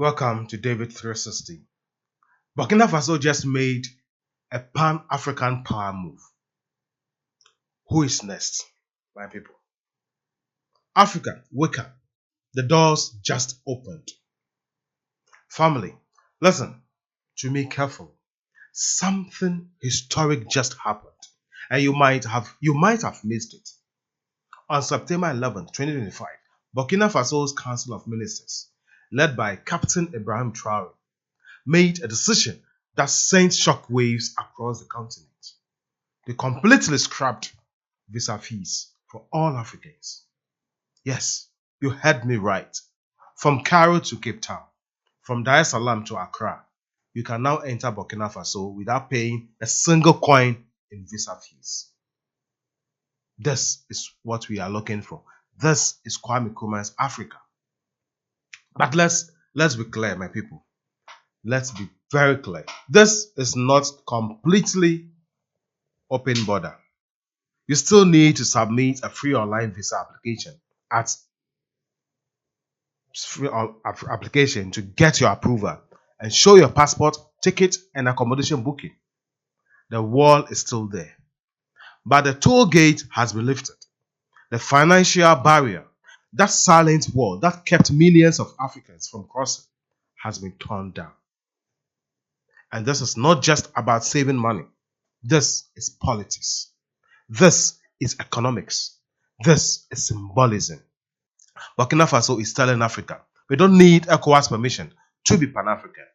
Welcome to David 360. Burkina Faso just made a pan-African power move. Who is next, my people? Africa, wake up. The doors just opened. Family, listen to me carefully. Something historic just happened, and you might have missed it. On September 11, 2025, Burkina Faso's Council of Ministers, led by Captain Ibrahim Traoré, made a decision that sent shockwaves across the continent. They completely scrapped visa fees for all Africans. Yes, you heard me right. From Cairo to Cape Town, from Dar es Salaam to Accra, you can now enter Burkina Faso without paying a single coin in visa fees. This is what we are looking for. This is Kwame Nkrumah's Africa. But let's be clear, my people. Let's be very clear. This is not completely open border. You still need to submit a free online visa application to get your approval and show your passport, ticket, and accommodation booking. The wall is still there, but the toll gate has been lifted. The financial barrier, that silent wall that kept millions of Africans from crossing, has been torn down. And this is not just about saving money. This is politics. This is economics. This is symbolism. Burkina Faso is telling Africa, we don't need ECOWAS permission to be Pan-African.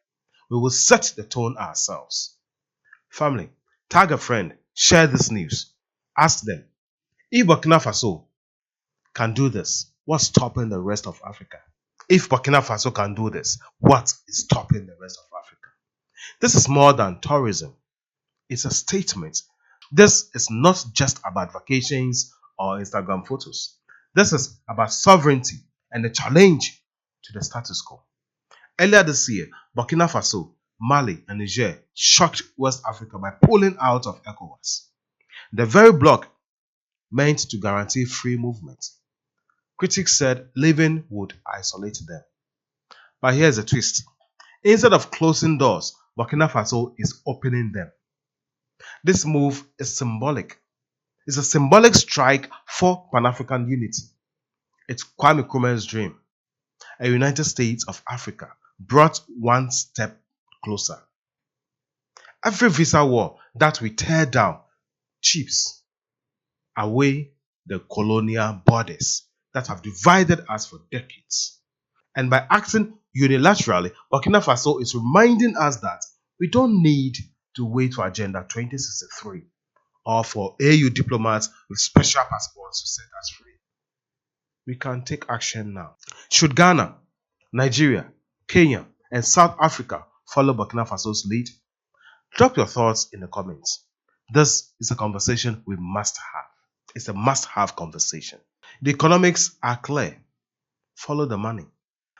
We will set the tone ourselves. Family, tag a friend, share this news. Ask them, if Burkina Faso can do this, what's stopping the rest of Africa? If Burkina Faso can do this, what is stopping the rest of Africa? This is more than tourism. It's a statement. This is not just about vacations or Instagram photos. This is about sovereignty and a challenge to the status quo. Earlier this year, Burkina Faso, Mali, and Niger shocked West Africa by pulling out of ECOWAS, the very bloc meant to guarantee free movement. Critics said leaving would isolate them. But here's a twist. Instead of closing doors, Burkina Faso is opening them. This move is symbolic. It's a symbolic strike for Pan-African unity. It's Kwame Nkrumah's dream. A United States of Africa brought one step closer. Every visa wall that we tear down chips away the colonial borders that have divided us for decades. And by acting unilaterally, Burkina Faso is reminding us that we don't need to wait for Agenda 2063 or for AU diplomats with special passports to set us free. We can take action now. Should Ghana, Nigeria, Kenya, and South Africa follow Burkina Faso's lead? Drop your thoughts in the comments. This is a conversation we must have. It's a must-have conversation. The economics are clear. Follow the money.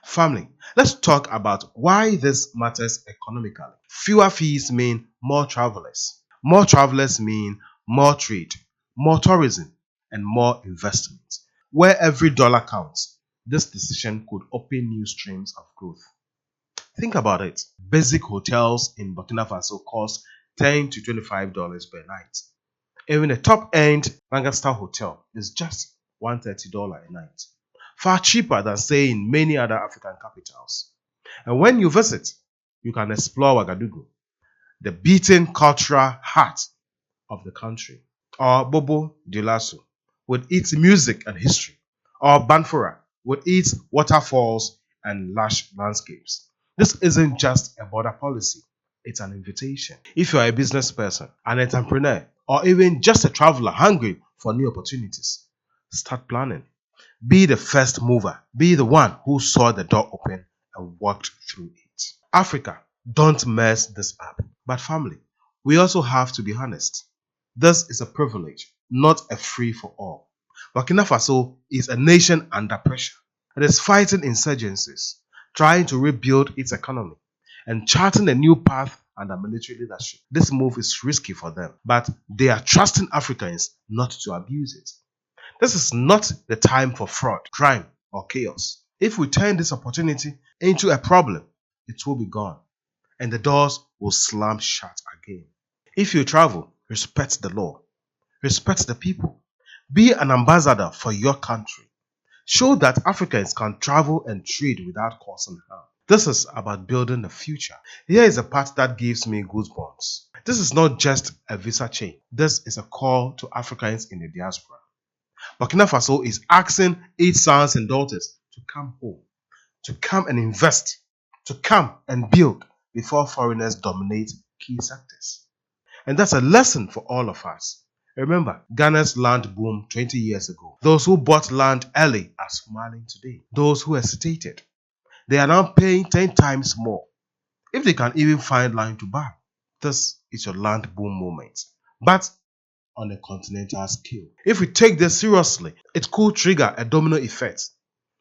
Family, let's talk about why this matters economically. Fewer fees mean more travelers. More travelers mean more trade, more tourism, and more investment. Where every dollar counts, this decision could open new streams of growth. Think about it. Basic hotels in Burkina Faso cost $10 to $25 per night. Even a top-end Lancaster hotel is just $130 a night. Far cheaper than, say, in many other African capitals. And when you visit, you can explore Ouagadougou, the beaten cultural heart of the country, or Bobo Dioulasso with its music and history, or Banfora with its waterfalls and lush landscapes. This isn't just a border policy, it's an invitation. If you are a business person, an entrepreneur, or even just a traveler hungry for new opportunities, start planning. Be the first mover. Be the one who saw the door open and walked through it. Africa, don't mess this up. But family, we also have to be honest. This is a privilege, not a free-for-all. Burkina Faso is a nation under pressure. It is fighting insurgencies, trying to rebuild its economy, and charting a new path under military leadership. This move is risky for them, but they are trusting Africans not to abuse it. This is not the time for fraud, crime, or chaos. If we turn this opportunity into a problem, it will be gone, and the doors will slam shut again. If you travel, respect the law, respect the people, be an ambassador for your country. Show that Africans can travel and trade without causing harm. This is about building the future. Here is a part that gives me goosebumps. This is not just a visa change. This is a call to Africans in the diaspora. Burkina Faso is asking its sons and daughters to come home, to come and invest, to come and build before foreigners dominate key sectors. And that's a lesson for all of us. Remember, Ghana's land boomed 20 years ago. Those who bought land early are smiling today. Those who hesitated, they are now paying 10 times more if they can even find land to buy. This is your land boom moment, but on a continental scale. If we take this seriously, it could trigger a domino effect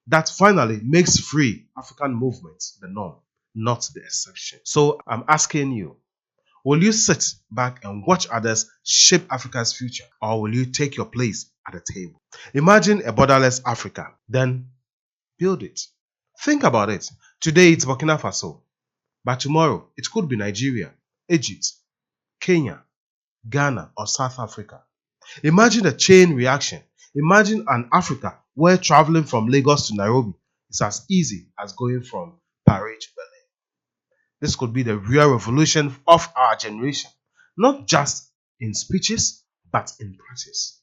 that finally makes free African movements the norm, not the exception. So I'm asking you, will you sit back and watch others shape Africa's future, or will you take your place at the table? Imagine a borderless Africa, then build it. Think about it. Today it's Burkina Faso, but tomorrow it could be Nigeria, Egypt, Kenya, Ghana, or South Africa. Imagine a chain reaction. Imagine an Africa where traveling from Lagos to Nairobi is as easy as going from Paris to Berlin. This could be the real revolution of our generation, not just in speeches, but in practice.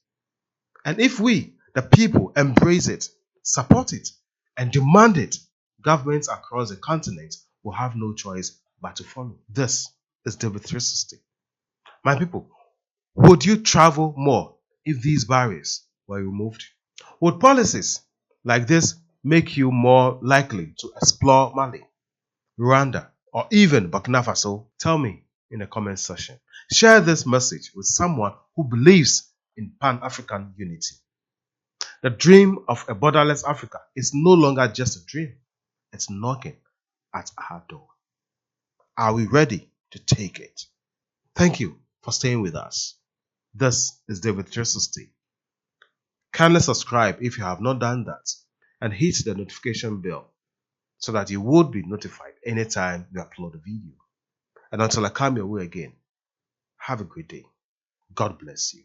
And if we, the people, embrace it, support it, and demand it, governments across the continent will have no choice but to follow. This is David 360. My people, would you travel more if these barriers were removed? Would policies like this make you more likely to explore Mali, Rwanda, or even Burkina Faso? Tell me in the comment section. Share this message with someone who believes in Pan-African unity. The dream of a borderless Africa is no longer just a dream. It's knocking at our door. Are we ready to take it? Thank you for staying with us. This is David 360. Kindly subscribe if you have not done that and hit the notification bell so that you would be notified anytime we upload a video. And until I come your way again, have a great day. God bless you.